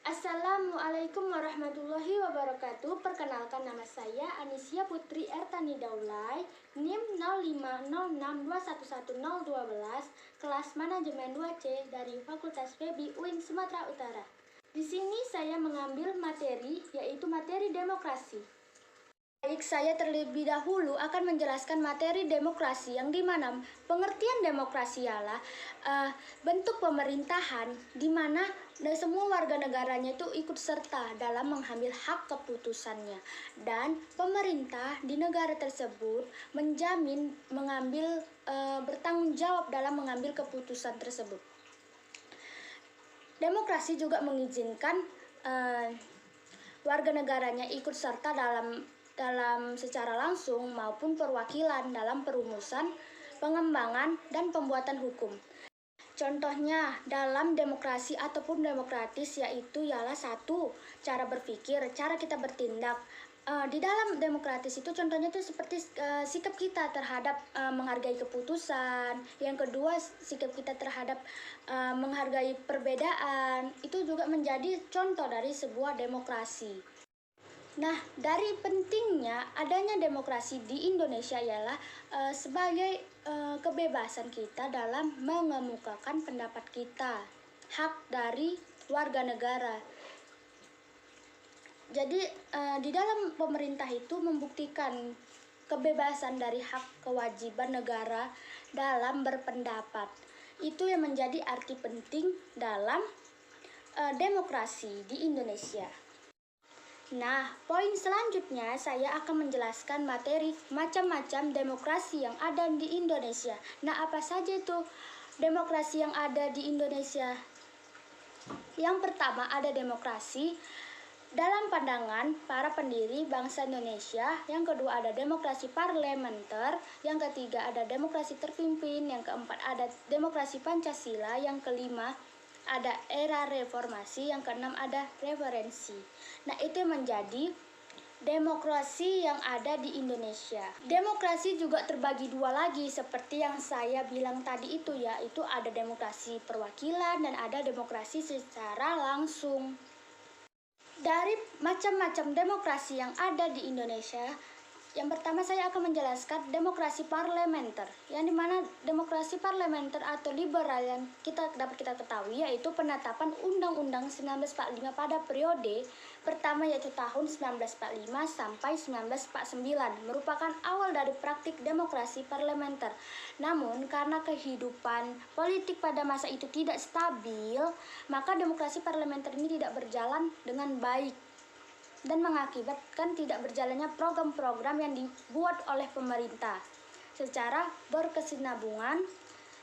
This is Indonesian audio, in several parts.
Assalamualaikum warahmatullahi wabarakatuh. Perkenalkan, nama saya Anisia Putri Ertani Daulay, NIM 0506211012, kelas manajemen 2C dari Fakultas FEBI UIN Sumatera Utara. Di sini saya mengambil materi, yaitu materi demokrasi. Baik, saya terlebih dahulu akan menjelaskan materi demokrasi, yang dimana pengertian demokrasi ialah bentuk pemerintahan di mana semua warga negaranya itu ikut serta dalam mengambil hak keputusannya, dan pemerintah di negara tersebut menjamin bertanggung jawab dalam mengambil keputusan tersebut. Demokrasi juga mengizinkan warga negaranya ikut serta dalam secara langsung maupun perwakilan dalam perumusan, pengembangan, dan pembuatan hukum. Contohnya dalam demokrasi ataupun demokratis yaitu ialah satu, cara berpikir, cara kita bertindak. Di dalam demokratis itu contohnya itu seperti sikap kita terhadap menghargai keputusan. Yang kedua, sikap kita terhadap menghargai perbedaan. Itu juga menjadi contoh dari sebuah demokrasi. Nah, dari pentingnya adanya demokrasi di Indonesia ialah sebagai kebebasan kita dalam mengemukakan pendapat kita, hak dari warga negara. Jadi di dalam pemerintah itu membuktikan kebebasan dari hak kewajiban negara dalam berpendapat. Itu yang menjadi arti penting dalam demokrasi di Indonesia. Nah, poin selanjutnya saya akan menjelaskan materi macam-macam demokrasi yang ada di Indonesia. Nah, apa saja itu demokrasi yang ada di Indonesia? Yang pertama, ada demokrasi dalam pandangan para pendiri bangsa Indonesia. Yang kedua, ada demokrasi parlementer. Yang ketiga, ada demokrasi terpimpin. Yang keempat, ada demokrasi Pancasila. Yang kelima, ada era reformasi. Yang keenam, ada referensi. Nah, itu menjadi demokrasi yang ada di Indonesia. Demokrasi juga terbagi dua lagi seperti yang saya bilang tadi itu, yaitu ada demokrasi perwakilan dan ada demokrasi secara langsung. Dari macam-macam demokrasi yang ada di Indonesia, yang pertama saya akan menjelaskan demokrasi parlementer, yang dimana demokrasi parlementer atau liberal yang dapat kita ketahui yaitu penetapan Undang-Undang 1945 pada periode pertama yaitu tahun 1945 sampai 1949 merupakan awal dari praktik demokrasi parlementer. Namun karena kehidupan politik pada masa itu tidak stabil, maka demokrasi parlementer ini tidak berjalan dengan baik dan mengakibatkan tidak berjalannya program-program yang dibuat oleh pemerintah. Secara berkesinambungan,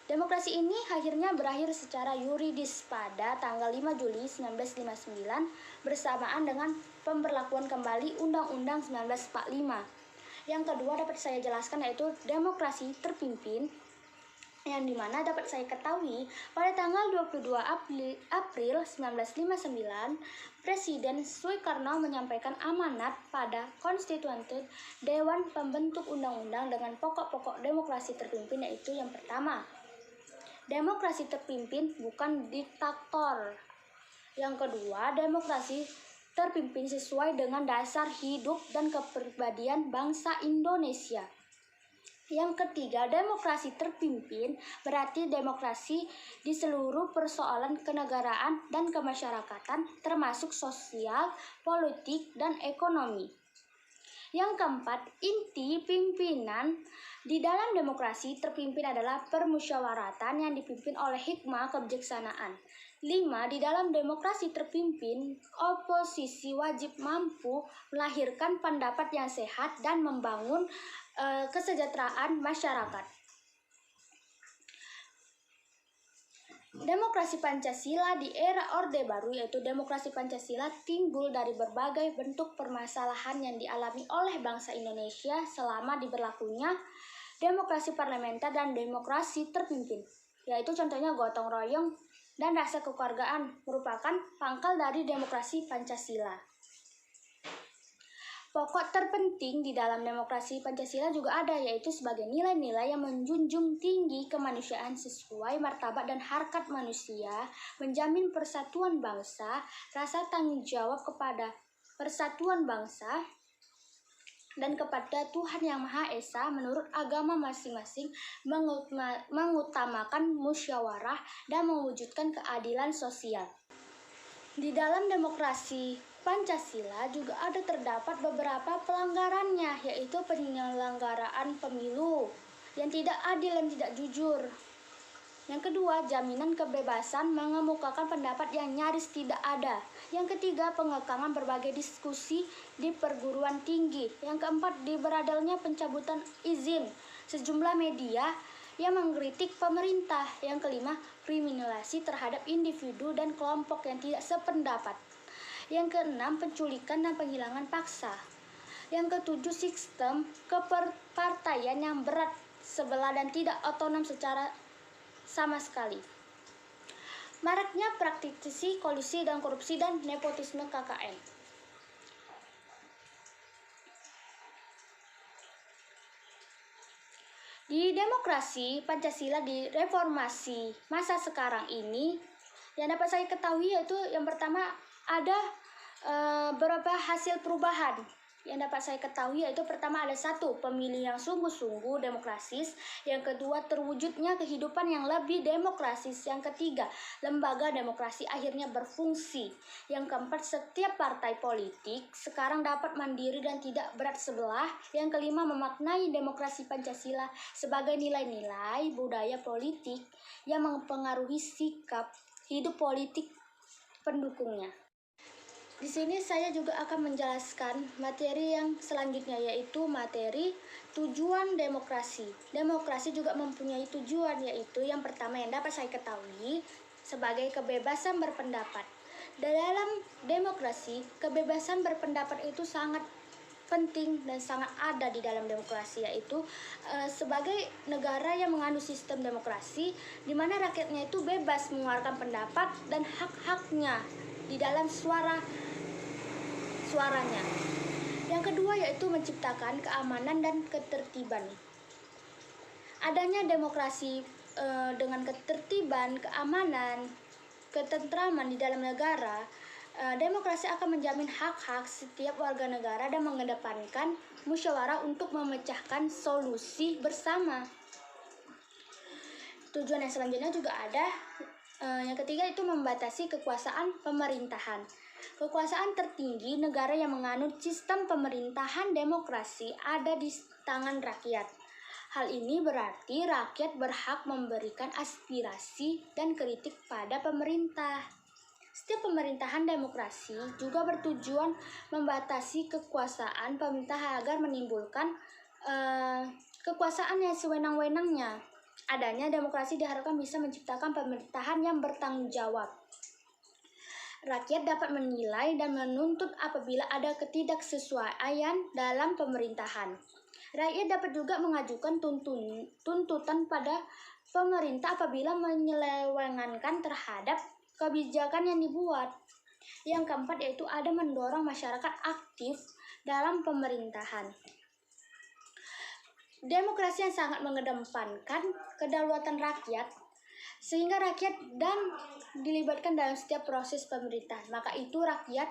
demokrasi ini akhirnya berakhir secara yuridis pada tanggal 5 Juli 1959 bersamaan dengan pemberlakuan kembali Undang-Undang 1945. Yang kedua dapat saya jelaskan yaitu demokrasi terpimpin, yang dimana dapat saya ketahui pada tanggal 22 April 1959 Presiden Soekarno menyampaikan amanat pada Konstituante Dewan Pembentuk Undang-Undang dengan pokok-pokok demokrasi terpimpin, yaitu yang pertama, demokrasi terpimpin bukan diktator. Yang kedua, demokrasi terpimpin sesuai dengan dasar hidup dan kepribadian bangsa Indonesia. Yang ketiga, demokrasi terpimpin berarti demokrasi di seluruh persoalan kenegaraan dan kemasyarakatan termasuk sosial, politik, dan ekonomi. Yang keempat, inti pimpinan di dalam demokrasi terpimpin adalah permusyawaratan yang dipimpin oleh hikmah kebijaksanaan. 5. Di dalam demokrasi terpimpin, oposisi wajib mampu melahirkan pendapat yang sehat dan membangun kesejahteraan masyarakat. Demokrasi Pancasila di era Orde Baru, yaitu demokrasi Pancasila timbul dari berbagai bentuk permasalahan yang dialami oleh bangsa Indonesia selama diberlakunya demokrasi parlementer dan demokrasi terpimpin, yaitu contohnya gotong royong dan rasa kekeluargaan merupakan pangkal dari demokrasi Pancasila. Pokok terpenting di dalam demokrasi Pancasila juga ada, yaitu sebagai nilai-nilai yang menjunjung tinggi kemanusiaan sesuai martabat dan harkat manusia, menjamin persatuan bangsa, rasa tanggung jawab kepada persatuan bangsa, dan kepada Tuhan Yang Maha Esa menurut agama masing-masing, mengutamakan musyawarah dan mewujudkan keadilan sosial. Di dalam demokrasi Pancasila juga ada terdapat beberapa pelanggarannya, yaitu penyelenggaraan pemilu yang tidak adil dan tidak jujur. Yang kedua, jaminan kebebasan mengemukakan pendapat yang nyaris tidak ada. Yang ketiga, pengekangan berbagai diskusi di perguruan tinggi. Yang keempat, diberadalnya pencabutan izin sejumlah media yang mengkritik pemerintah. Yang kelima, kriminalisasi terhadap individu dan kelompok yang tidak sependapat. Yang keenam, penculikan dan penghilangan paksa. Yang ketujuh, sistem kepartaian yang berat sebelah dan tidak otonom secara sama sekali. Maraknya praktisi kolusi dan korupsi dan nepotisme KKN. Di demokrasi Pancasila di reformasi masa sekarang ini, yang dapat saya ketahui yaitu yang pertama ada beberapa hasil perubahan. Yang dapat saya ketahui yaitu pertama ada 1, pemilih yang sungguh-sungguh demokrasis. Yang kedua, terwujudnya kehidupan yang lebih demokrasis. Yang ketiga, lembaga demokrasi akhirnya berfungsi. Yang keempat, setiap partai politik sekarang dapat mandiri dan tidak berat sebelah. Yang kelima, memaknai demokrasi Pancasila sebagai nilai-nilai budaya politik yang mempengaruhi sikap hidup politik pendukungnya. Di sini saya juga akan menjelaskan materi yang selanjutnya, yaitu materi tujuan demokrasi. Demokrasi juga mempunyai tujuan, yaitu yang pertama yang dapat saya ketahui sebagai kebebasan berpendapat. Dalam demokrasi, kebebasan berpendapat itu sangat penting dan sangat ada di dalam demokrasi, yaitu sebagai negara yang menganut sistem demokrasi di mana rakyatnya itu bebas mengeluarkan pendapat dan hak-haknya di dalam suaranya. Yang kedua yaitu menciptakan keamanan dan ketertiban. Adanya demokrasi dengan ketertiban, keamanan, ketentraman di dalam negara, demokrasi akan menjamin hak-hak setiap warga negara dan mengedepankan musyawarah untuk memecahkan solusi bersama. Tujuan yang selanjutnya juga ada. Yang ketiga itu membatasi kekuasaan pemerintahan. Kekuasaan tertinggi negara yang menganut sistem pemerintahan demokrasi ada di tangan rakyat. Hal ini berarti rakyat berhak memberikan aspirasi dan kritik pada pemerintah. Setiap pemerintahan demokrasi juga bertujuan membatasi kekuasaan pemerintah agar menimbulkan kekuasaan yang sewenang-wenangnya. Adanya demokrasi diharapkan bisa menciptakan pemerintahan yang bertanggung jawab. Rakyat dapat menilai dan menuntut apabila ada ketidaksesuaian dalam pemerintahan. Rakyat dapat juga mengajukan tuntutan pada pemerintah apabila menyelewengkan terhadap kebijakan yang dibuat. Yang keempat yaitu ada mendorong masyarakat aktif dalam pemerintahan. Demokrasi yang sangat mengedepankan kedaulatan rakyat sehingga rakyat dan dilibatkan dalam setiap proses pemerintahan. Maka itu rakyat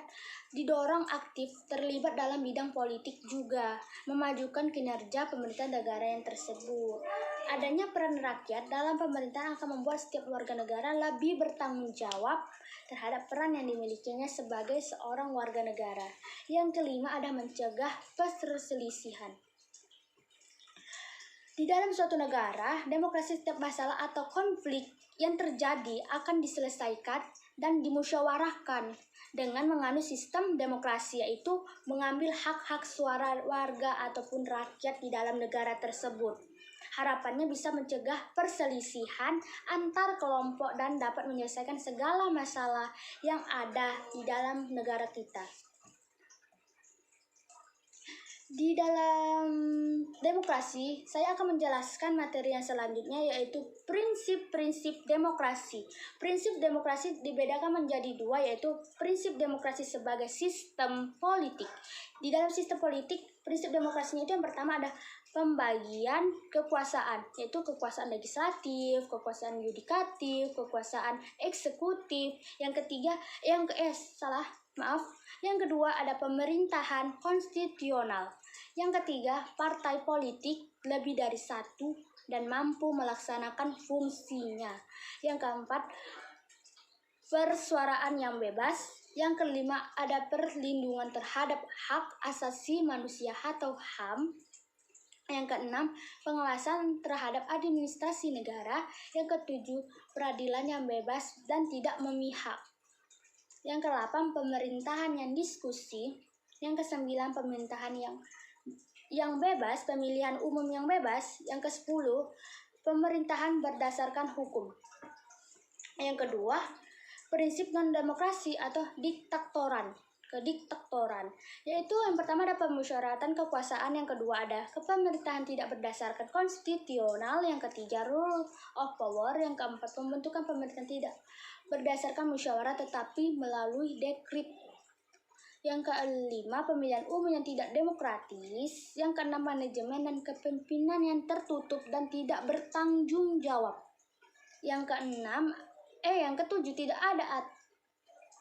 didorong aktif terlibat dalam bidang politik juga, memajukan kinerja pemerintahan negara yang tersebut. Adanya peran rakyat dalam pemerintahan akan membuat setiap warga negara lebih bertanggung jawab terhadap peran yang dimilikinya sebagai seorang warga negara. Yang kelima ada mencegah perselisihan. Di dalam suatu negara, demokrasi setiap masalah atau konflik yang terjadi akan diselesaikan dan dimusyawarahkan dengan menganut sistem demokrasi, yaitu mengambil hak-hak suara warga ataupun rakyat di dalam negara tersebut. Harapannya bisa mencegah perselisihan antar kelompok dan dapat menyelesaikan segala masalah yang ada di dalam negara kita. Di dalam demokrasi, saya akan menjelaskan materi yang selanjutnya, yaitu prinsip-prinsip demokrasi. Prinsip demokrasi dibedakan menjadi dua, yaitu prinsip demokrasi sebagai sistem politik. Di dalam sistem politik, prinsip demokrasinya itu yang pertama ada pembagian kekuasaan, yaitu kekuasaan legislatif, kekuasaan yudikatif, kekuasaan eksekutif. Yang kedua ada pemerintahan konstitusional. Yang ketiga, partai politik lebih dari satu dan mampu melaksanakan fungsinya. Yang keempat, persuaraan yang bebas. Yang kelima, ada perlindungan terhadap hak asasi manusia atau HAM. Yang keenam, pengawasan terhadap administrasi negara. Yang ketujuh, peradilan yang bebas dan tidak memihak. Yang ke-8, pemerintahan yang diskusi. Yang ke-9, pemerintahan yang bebas, pemilihan umum yang bebas. Yang ke-10, pemerintahan berdasarkan hukum. Yang kedua, prinsip non-demokrasi atau kediktatoran, yaitu yang pertama ada pemusyawaratan kekuasaan, yang kedua ada kepemerintahan tidak berdasarkan konstitusional, yang ketiga rule of power, yang keempat pembentukan pemerintahan tidak berdasarkan musyawarah tetapi melalui dekret. Yang kelima, pemilihan umum yang tidak demokratis. Yang keenam, manajemen dan kepemimpinan yang tertutup dan tidak bertanggung jawab. Yang ketujuh, tidak ada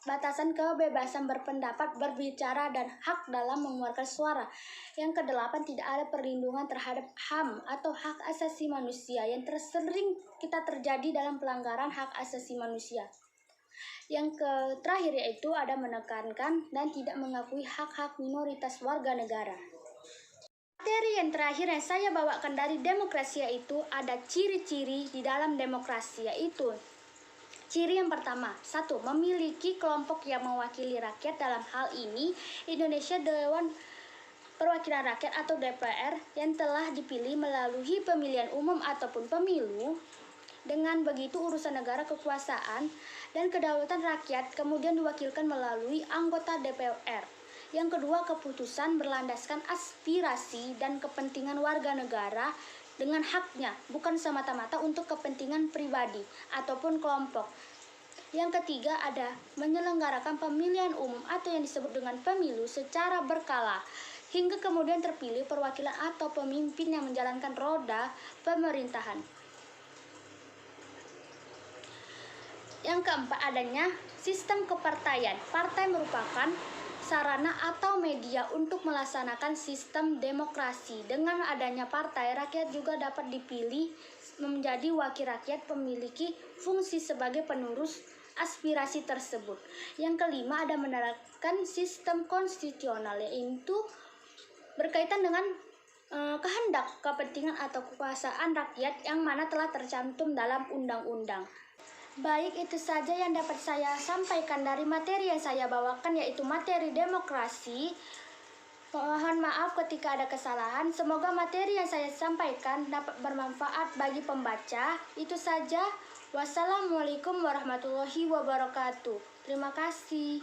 batasan kebebasan berpendapat, berbicara, dan hak dalam mengeluarkan suara. Yang kedelapan, tidak ada perlindungan terhadap HAM atau hak asasi manusia yang sering kita terjadi dalam pelanggaran hak asasi manusia. Yang terakhir yaitu ada menekankan dan tidak mengakui hak-hak minoritas warga negara. Materi yang terakhir yang saya bawakan dari demokrasi yaitu ada ciri-ciri di dalam demokrasi, yaitu ciri yang pertama, 1. Memiliki kelompok yang mewakili rakyat. Dalam hal ini Indonesia Dewan Perwakilan Rakyat atau DPR yang telah dipilih melalui pemilihan umum ataupun pemilu. Dengan begitu urusan negara, kekuasaan, dan kedaulatan rakyat kemudian diwakilkan melalui anggota DPR. Yang kedua, keputusan berlandaskan aspirasi dan kepentingan warga negara dengan haknya, bukan semata-mata untuk kepentingan pribadi ataupun kelompok. Yang ketiga, ada menyelenggarakan pemilihan umum atau yang disebut dengan pemilu secara berkala, hingga kemudian terpilih perwakilan atau pemimpin yang menjalankan roda pemerintahan. Yang keempat, adanya sistem kepartaian. Partai merupakan sarana atau media untuk melaksanakan sistem demokrasi. Dengan adanya partai, rakyat juga dapat dipilih menjadi wakil rakyat, memiliki fungsi sebagai penerus aspirasi tersebut. Yang kelima, ada menerapkan sistem konstitusional, yaitu berkaitan dengan kehendak, kepentingan atau kekuasaan rakyat yang mana telah tercantum dalam undang-undang. Baik, itu saja yang dapat saya sampaikan dari materi yang saya bawakan, yaitu materi demokrasi. Mohon maaf ketika ada kesalahan. Semoga materi yang saya sampaikan dapat bermanfaat bagi pembaca. Itu saja. Wassalamualaikum warahmatullahi wabarakatuh. Terima kasih.